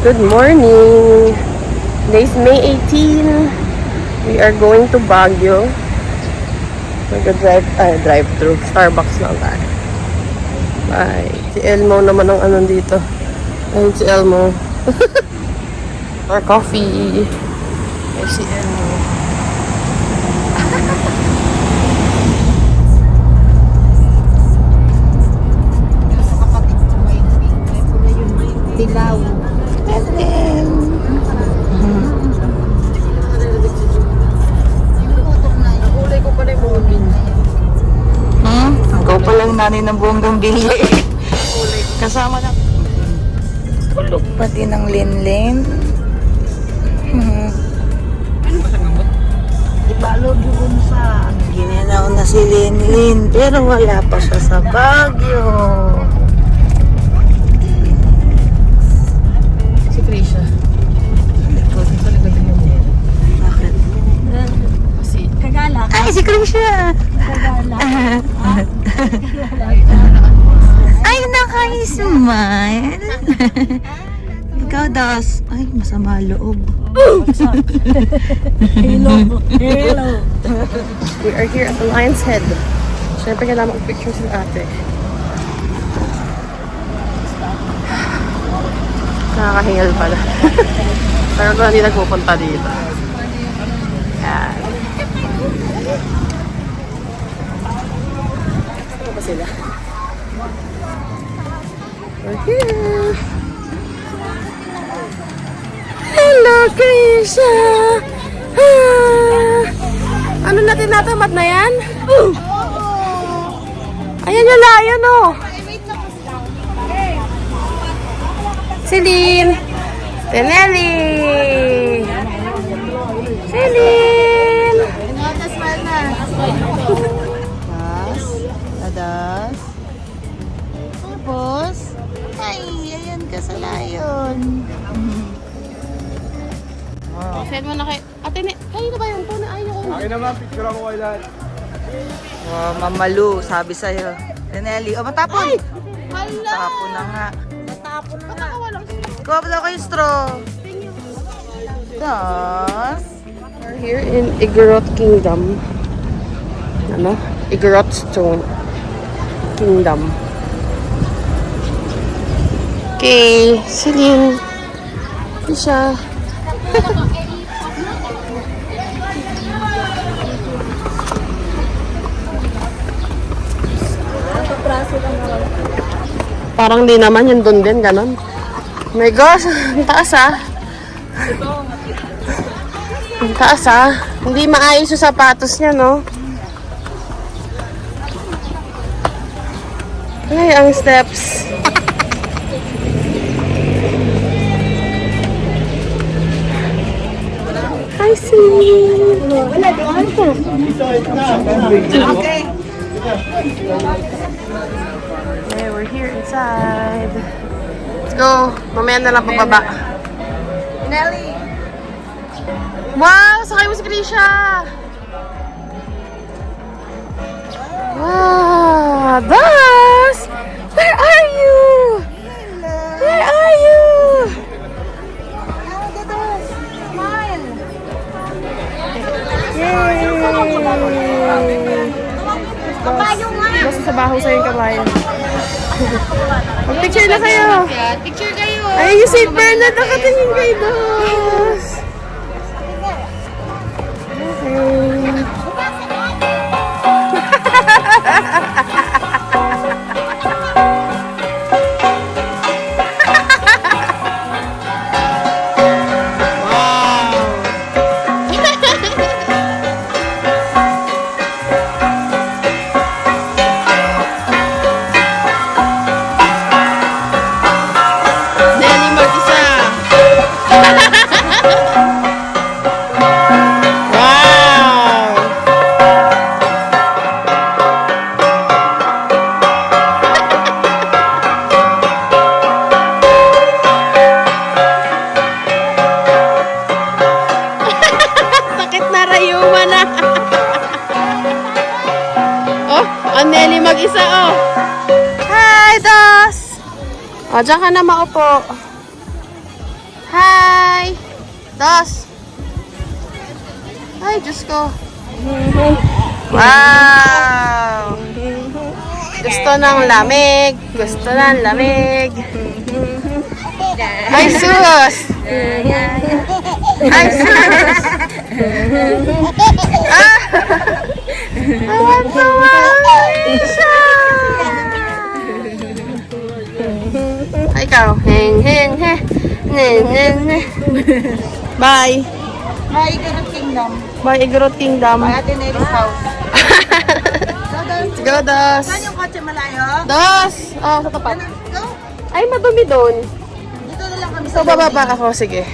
Good morning! Today's May 18. We are going to Baguio. Drive-thru. Starbucks lang tayo. Bye. Si Elmo naman ang ano dito. Ayun si Elmo. Or coffee. Ay si Elmo. Dilaw. Nakulay ko pala yung mga bini. Ikaw pa lang nanay ng buong bili. Kasama na. Tulog pa din ang Linlin. Ibalog yung sa ginanaw na si Linlin, pero wala pa siya sa Baguio. Si Krisha. Bakit? Si Kagala. Ay, si Krisha! Kagala. Ay, naka-smile. Ikaw, Das. Ay, masama loob. Hello. Hello. We are here at the Lion's Head. Siyempre kailangan mag-picture si ate. Nakakahingal pala. Pero kung hindi nagpupunta dito. Yan. Ano ba sila? We're here. Hello, Krisha! Ano na tinatamad na yan? Ayan yung lion, oh! Celine! Tenelli! Celine! Das. Dadas. Tapos, ay, ayan ka sa layon. Send mo na kay... Ate, kayo na ba yung phone? Ayaw ko. Akin naman, picture ako kay lahat. Wow, Mamalu, sabi sa'yo. Tenelli, o matapon. Hala! Tapon na nga. Natapon na nga. Walang Kuha pa daw kayo straw. Das. We're here in Igorot Kingdom. Ano? Igorot Stone Kingdom. Okay, Celine. Krisha. Parang di naman yun doon din, ganon. Oh my gosh, ang taas ah. Ang taas ah. Hindi maayos yung sapatos niya, no? Ay, ang steps. I see. Wala doon. Okay. Okay, we're here inside. Let's go. Mamaya na lang pababa. Tenelli. Wow! Sakay mo si Krisha! Wow! Das! Where are you? Where are you? Smile. Yay! Kabayo nga. Basta sa baho sa'yo yung kabayo. Mag-picture na kayo! Picture kayo. Ay, yung St. Bernard nakatingin kay Das! Okay. Nelly mag-isa. Wow! Sakit na rayuma na. Oh, ang Nelly mag-isa, oh. Hi, Das! O, dyan ka na maupo. Hi! Dos! Ay, Diyos ko. Wow! Gusto ng lamig. Gusto ng lamig. Ay, sus! Ay, sus! Ah! Awan sa Malaysia! Ay, ikaw. Heng, heng, he. Heng, heng, he. Bye. Bye, Garot Kingdom. Bye, Igorot Kingdom. Bye, Ate Nelly's house. Let's go, Dos. Saan yung kotse malayo? Dos! Oh, sa tapat. Go. Ay, madumi doon. Dito na lang kami So, bababa ako. Sige.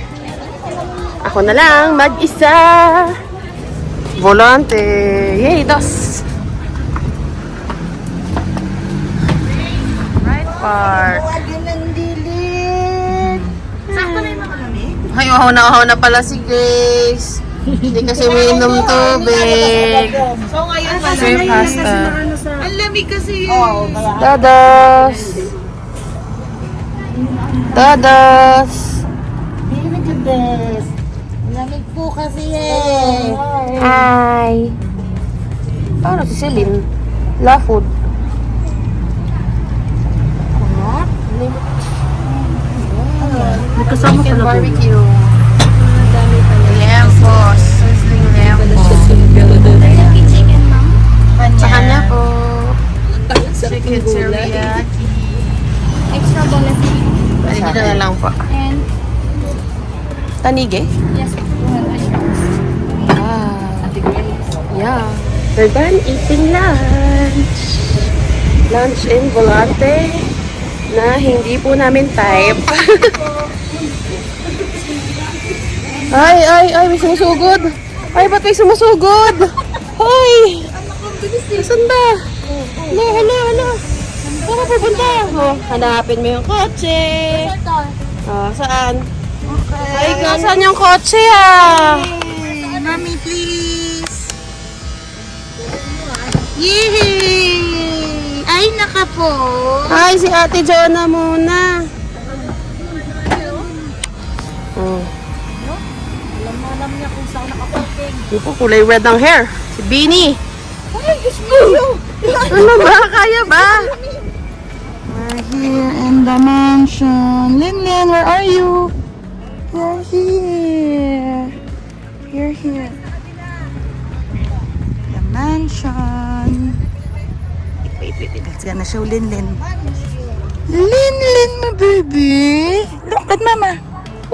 Ako na lang, mag-isa. Volante. Yay, Dos. Right park. Huwag yun ang dilim. Sakto na yung nakalamig? Ay, uhaw na pala si Grace. Hindi kasi umiinom tubig. So ngayon pala. Shrimp pasta. Ang lamig kasi yun. Dados! Dados! Lamig po kasi eh. Hi! Paano si Celine? La food. Nagkasama Chicken barbecue. Lempos. Sizzling lempos. Chicken, ma'am. Sa kanya po. Chicken teriyaki. Extra boneless chicken. Ay, dito na lang po. And, Tanige? yes, 200 grams. Yeah. We're done eating lunch. Lunch in Volante na hindi po namin type. Ay, may sumusugod. Ay, ba't may sumusugod? Ay! Saan ba? Hala. Saan ka pupunta? Oh, hanapin mo yung kotse. Oh, saan? Ay, saan yung kotse ah? Mami, please. Yay! Ay, naka po. Hi, si Ate Jonah muna. Oh. Alam niya kung saan nakaparking. Ito, kulay red ang hair. Si Beanie. Ay, Diyos mo! Ano ba? Kaya ba? We're here in the mansion. Linlin, where are you? You're here. You're here. The mansion. Wait. Let's gonna show Linlin. Linlin, my baby. Look at mama.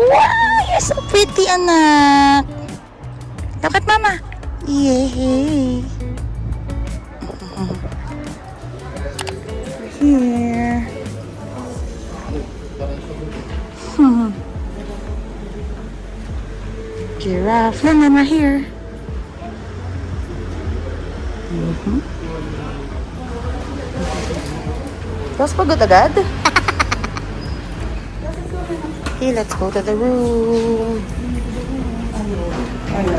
Wow, you're so pretty, anak. Look at mama. Yay. Here. Giraffe. Linlin, we're here. Tapos pagod agad? Okay, let's go to the room.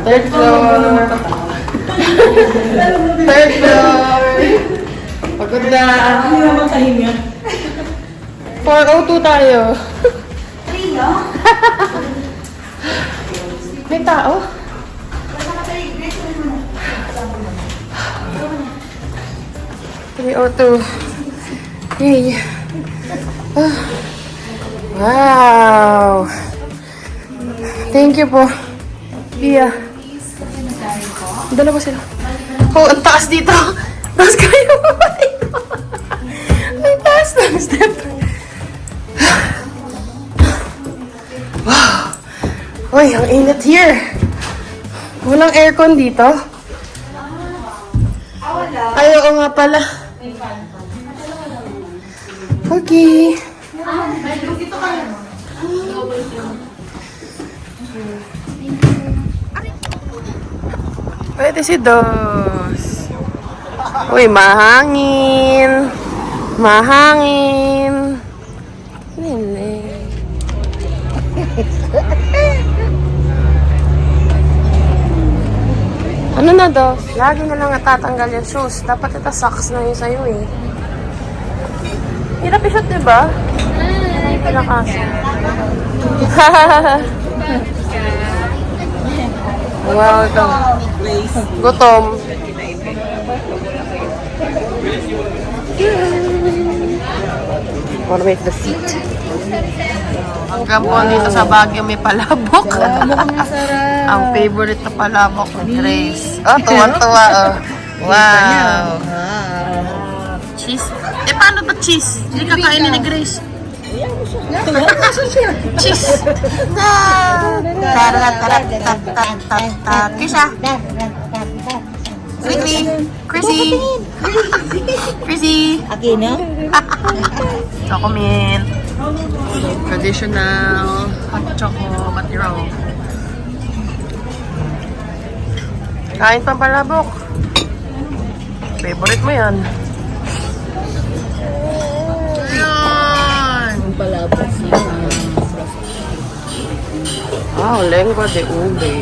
Third floor. Third floor. Pagod na. 4:02 tayo. May tao? 3:02. Yay. Ah. Wow. Thank you po. Iya. Dalawa sila. Oh, ang taas dito. Taas kayo. Ang taas ng step. Wow. Uy, ang init here. Walang aircon dito. Ay, oo nga pala. Okay. Pwede si Dos. Uy, mahangin. Mahangin. Nene. Ano na, Dos? Lagi na lang natatanggal yung shoes. Dapat ito socks na yun sa'yo eh. Hirap i-shot, diba? Yan ang pinakasa. Welcome. Gutom. Wanna make the seat. Hanggang po dito sa Baguio may palabok. Ang favorite na palabok ni Grace. Oh, tuwan-tuwa oh. Wow. Cheese. Eh, paano ba cheese? Hindi kakainin ni Grace. Cheese. Kisha. Quickly. Chrissy. Chrissy. Aquino? Choco-mint. Traditional hot choco batiro. Kain pang palabok. Favorite mo yan. Ayan. Palabok. Wow, lengua de ube.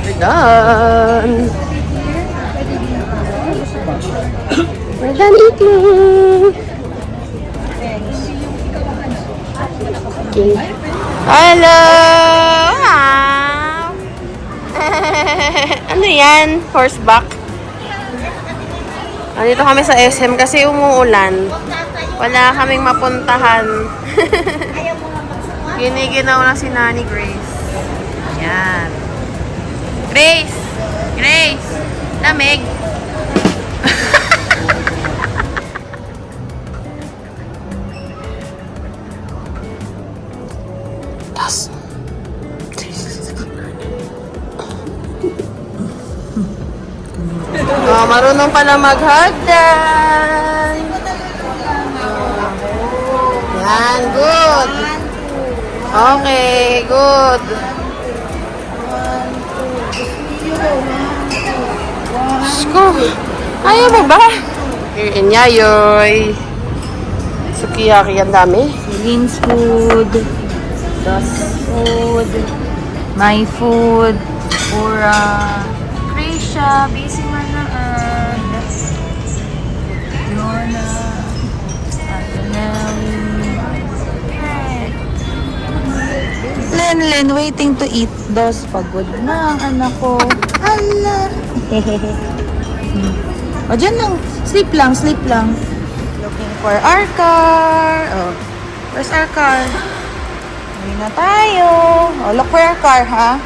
We're done. We're done eating. Okay. Hello! Ano yan? Horseback? Nandito kami sa SM kasi umuulan. Wala kaming mapuntahan. Giniginaw na si Nani Grace. Yan. Grace! Grace! Lamig! Das. Oh, marunong pala maghagdan. Yan, good. Okay, good. Sko, ayaw mo ba? Here in Yayoy. Sukiyaki, ang dami. Lynn's food. Das food. My food. Ura. Krisha. Busy man na. Fiona. Antonelli. Len, waiting to eat. Dos, pagod na ang anak ko. Hala. O, dyan lang. Sleep lang, sleep lang. Looking for our car. Oh, where's our car? Uwi na tayo. Oh, look for our car, ha?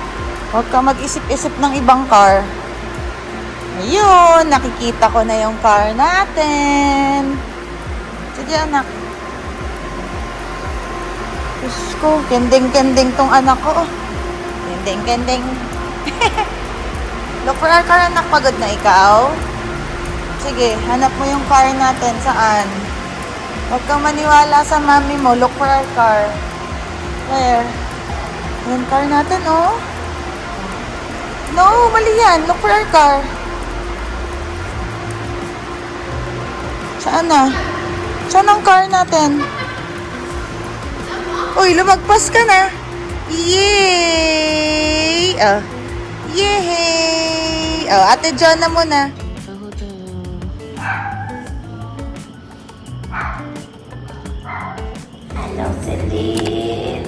Huwag ka mag-isip-isip ng ibang car. Ayun, nakikita ko na yung car natin. Sige, anak. Diyos ko, kending-kending tong anak ko. Kending-kending. Look for our car, anak. Pagod na ikaw? Sige, hanap mo yung car natin. Saan? Huwag kang maniwala sa mami mo. Look for our car. Where? Yung car natin, oh. No, mali yan. Look for our car. Saan na? Saan ang car natin? Uy, lumagpas ka na. Yay! Oh. Yay! Oh, Ate John na muna. Hello, Celine.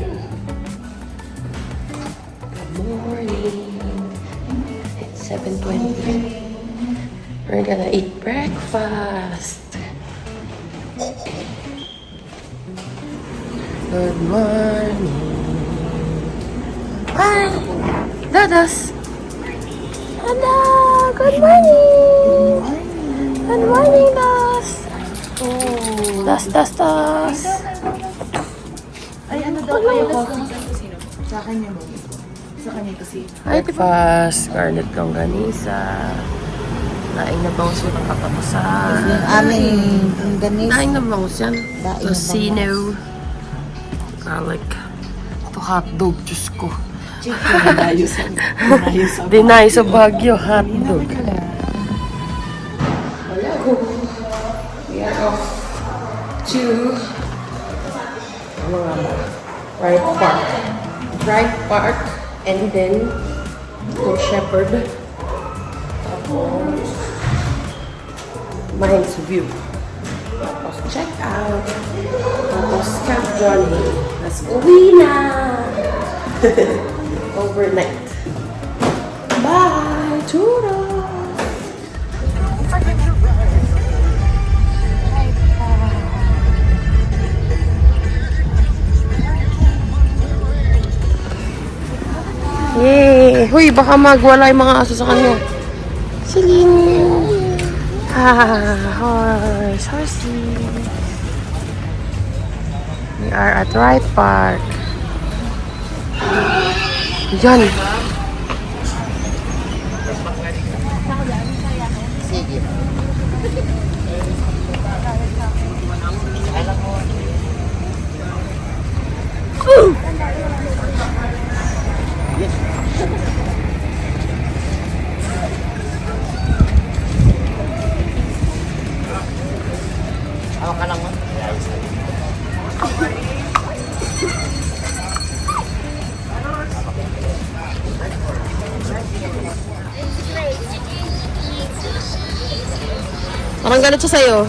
Good morning. It's 7:20. We're gonna eat breakfast. Good morning. Hi! Dadas! Hello! Good morning! Good morning, Das! Das! Ay, ano daw kayo coffee? Sa akin yun. Sa kanya kasi. Breakfast, garnet longganisa. Daing na bangus yung katapusan. Aming ganis. Daing na bangus yan. Daing na Tocino. Garlic. Ito hotdog, Diyos ko. Dinay sa Baguio, hotdog. We are off to mga Drive Park. Drive Park and then Good Shepherd. Tapos Mines View. Tapos check out. Tapos Camp Johnny. Tapos uwi na! Overnight. Bye! Churros! Yay! Huy, baka magwala yung mga aso sa kanya. Celine! Horse! Horsey! We are at Wright Park. Yan! Parang ganun siya sa'yo.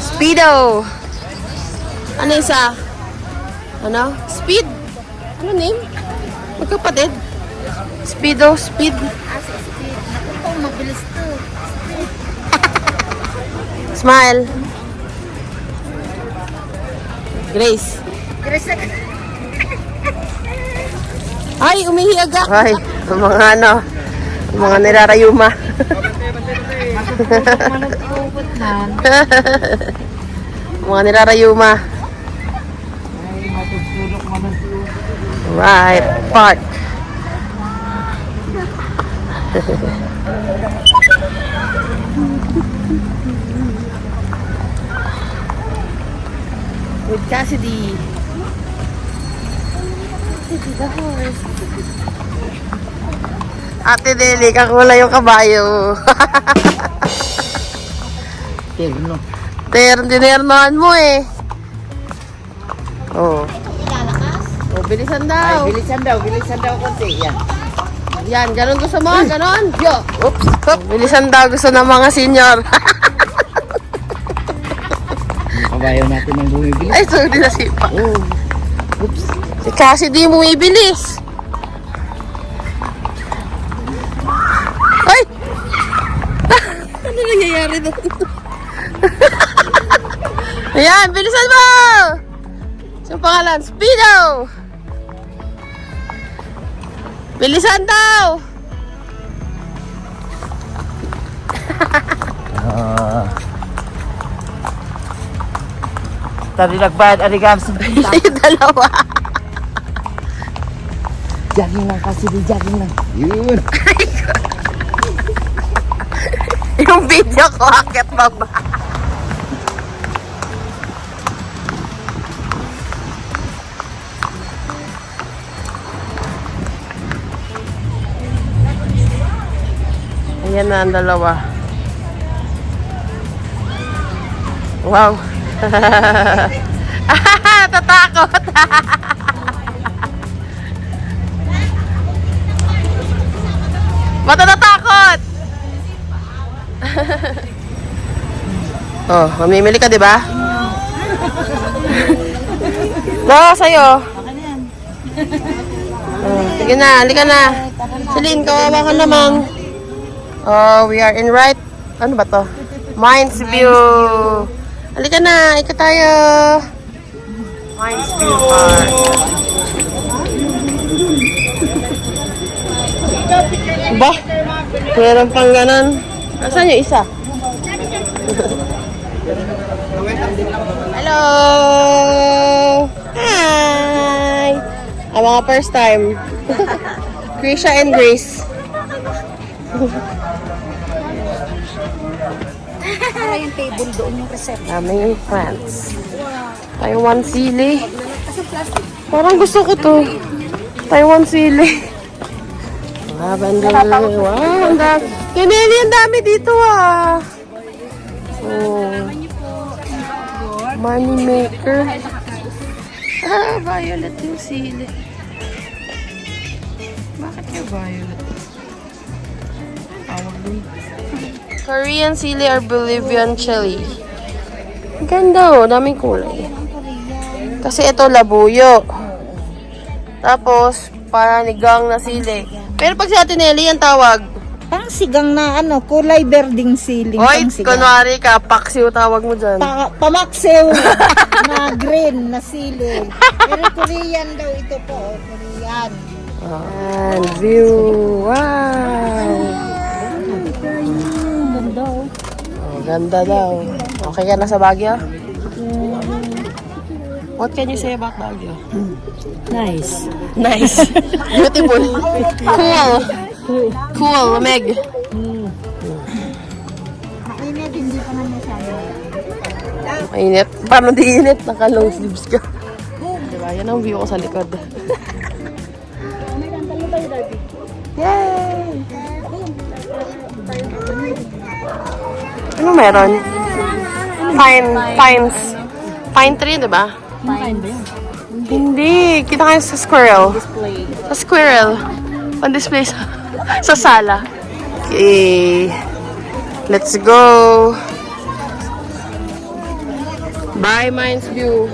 Speedo! Ano isa? Ano? Speed? Ano name? Magkapatid? Speedo, speed. Naku, mabilis to. Smile. Grace. Ay, umihi agad. Ay, ang mga ano, ang mga nirarayuma. Mga nirarayuma. Right, park. With Cassidy. Cassidy the horse. Ate Deli, kakulay yung kabayo. Terno. Dinernohan mo eh. Oh. Ilalakas? Oh, bilisan daw. Bilisan daw konti. Yan. Yan, ganun gusto mo, ganun. Yo. Oops. Hop. Bilisan daw gusto ng mga senior. Kabayo natin ang bumibili. Ay, sorry na sipa. Oops. Si Cassidy bumibilis. Ay! Ano nangyayari doon? Ayan, bilisan mo! Sa pangalan, Speedo! Bilisan daw! Tari nagbayad, arigam sa Yung dalawa. jogging lang kasi di jogging lang. Yun. Yung video ko, akit baba. Ayan na ang dalawa. Wow. Tatakot. Ba't natatakot? Oh, mamimili ka, di ba? No, sa'yo. Oh, sige na, halika na. Celine, kawawa ka naman. Oh, we are in right. Ano ba to? Mines View. Halika na, ikot tayo. Mines View Park. Ba? Meron pang ganon. Asan yung isa? Hello! Hi! Ang mga first time. Krisha and Grace. Para yung table doon yung reception. Dami yung France. Taiwan sili. Parang gusto ko to. Taiwan sili. Lavender. Wow, ang dami. Kinili, ang dami dito ah. Oh. Money maker. Ah, violet yung sili. Bakit yung violet? Tawag dun. Korean sili or Bolivian chili. Ang ganda oh, daming kulay. Kasi ito labuyo. Tapos, panigang na sili. Pero pag sa atin Nelly, ang tawag. Parang sigang na ano, kulay berding siling. Hoy, pang sigang. kunwari ka, paksiw tawag mo dyan. Pamaksew na green na sili. Pero Korean daw ito po. Korean. And view. Wow. Ganda oh. Oh, ganda daw. Okay ka na sa Baguio? What can you say about Baguio? Nice. Nice. Beautiful. Cool. Cool, Meg. Mainit, hindi pa naman masyado. Mainit. Paano di init? Naka-long sleeves ka. Diba? Yan ang view ko sa likod. Yay! Ano meron? Pine tree, diba? Hindi. Kita kayo sa squirrel. Sa squirrel. On-display sa sala. Okay. Let's go. Bye, Mines View.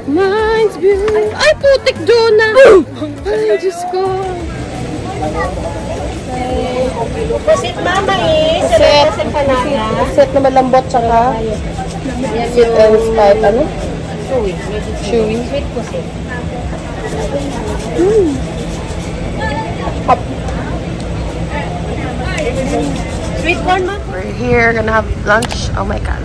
Mines View. Ay, putik doon na. Ay, Diyos ko. Pusit mama eh. Set. Set na malambot tsaka sweet and spice. Ano? Chewy. Sweet pusit. Hop. Sweet corn ma? We're here, gonna have lunch. Oh my god.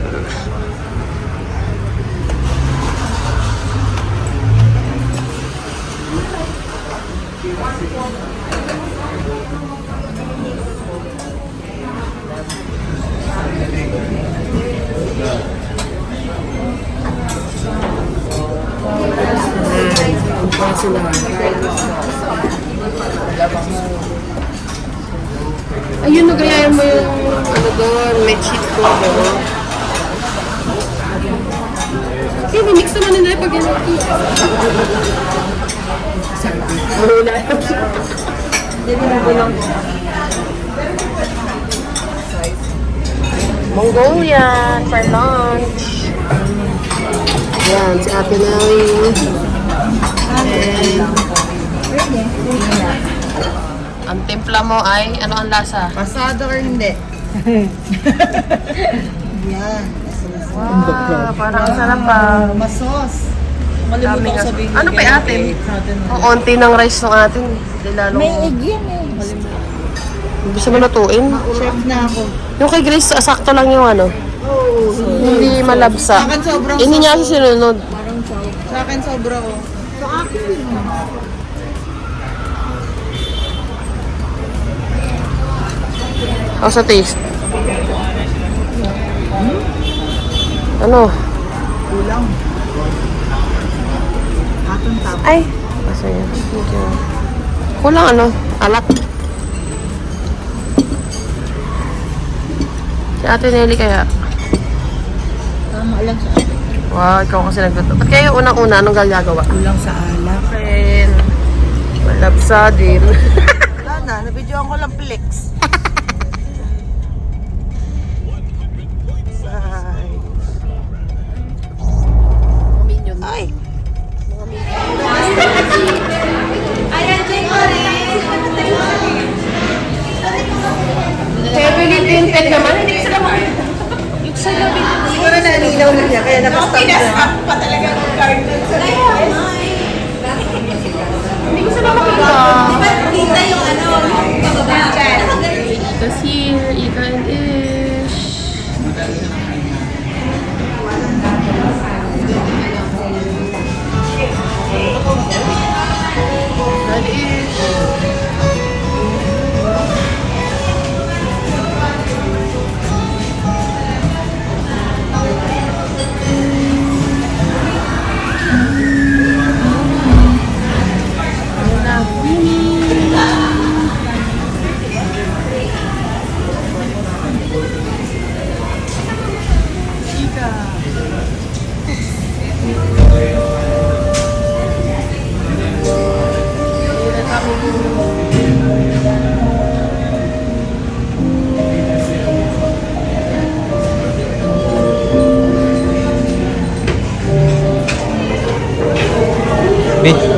Ayun, nagayayan mo yung ano doon, may cheat code, no? Okay, mimix naman nila pag yan. Mahula lang siya. Mongolian for lunch. Yan, si Ate Nelly. Ang timpla mo ay, ano ang lasa? Pasado or hindi? Yan. Wow, parang ang sarap pa. Masos. Daming sabihin. Ano pa atin? Ang onti ng rice ng atin. Hindi lalong... May egg yan eh. Gusto mo lutuin? Chef na ako. Yung kay Grace, sakto lang yung ano. Hindi malabsa. Sa akin sobrang Hindi niya kasi sinunod. Sa akin sobra oh. Sa akin O sa taste. Ano? kulang. Atong tap. Ay! Basta yan. Thank you. Kulang ano? Alat. Si Ate Nelly kaya. Tama lang sa akin. Wow, ikaw kasi nagluto. Ba't kayo unang-una? Anong gagawa? Kulang sa alak. Pen. Malabsa din. Wala na, nabidyoan ko lang flex. Ay! Heavily tinted naman. Hindi sila Siguro nalinaw na niya, kaya nakastop na. Hindi ko sila makita.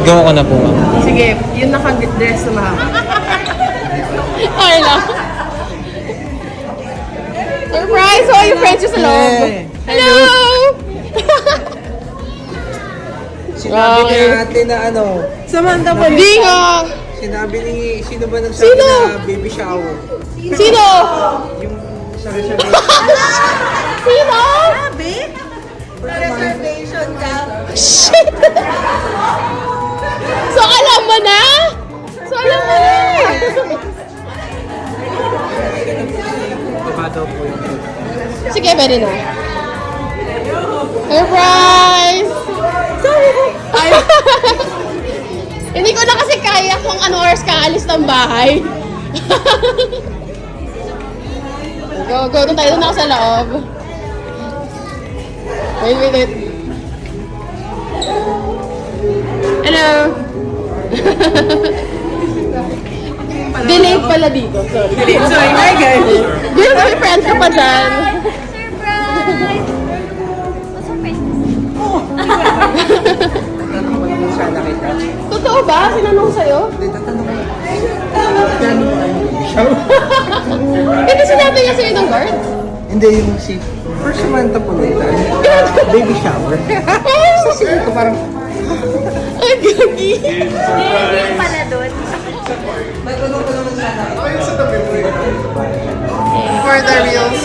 Gawa ko na po, ma'am. Sige, yun naka-dress na mahaba. Okay lang. Surprise! Oh, yung friends sa loob. Hello! Sinabi ni Okay. ate na ano, Samantha po. Hindi nga. sinabi ni, sino ba nagsabi Sino? na baby shower? Sino? Yung sa reservation. Sino? Reservation ka. Shit! So, alam mo na? So, alam mo na? Diba daw po yun? Sige, pwede na. Surprise! Sorry. Ay. Hindi ko na kasi kaya kung anong oras ka alis ng bahay. Go, go. Doon tayo. Doon ako sa loob. Wait. Hello. Delayed pala dito. Sorry. Hi guys. Dito may friend ka pa dyan. Tatanong ko naman sana kita. Totoo ba? Sinanong sa'yo? Hindi, tatanong ko. Gano'n ba yung baby shower? Hindi sinabi niya sa'yo ng guard? Hindi, yung si First Samantha po nila. Baby shower. Kasi ito parang, Ay, gagi. Pala doon. tatanong ko naman sana kita. For the reals.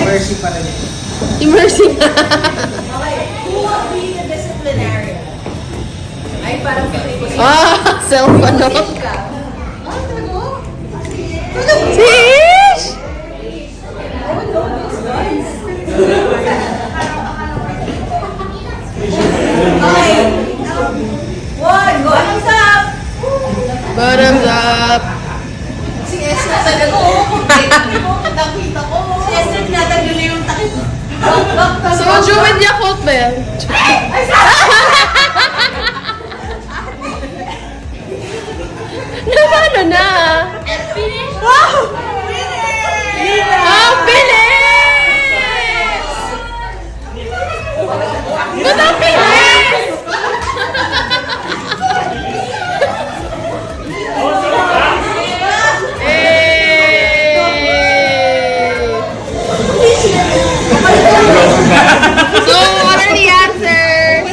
Mercy pa rin. Immersive. Self ano? Si Ish! Bottoms up! Si Esther talaga. Nakita ko. Si Esther tinatanggal na yung takip. So, Joe with Yakult ba yan? Paano na? Ah, bilis! Ba't ang bilis? So, what are the answers?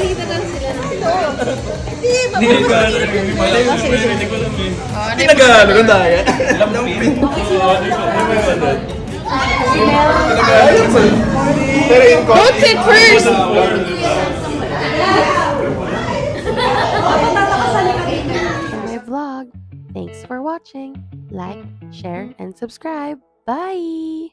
Pinag-aaral ko tayo. Don't sit first! My vlog. Thanks for watching. Like, share, and subscribe. Bye!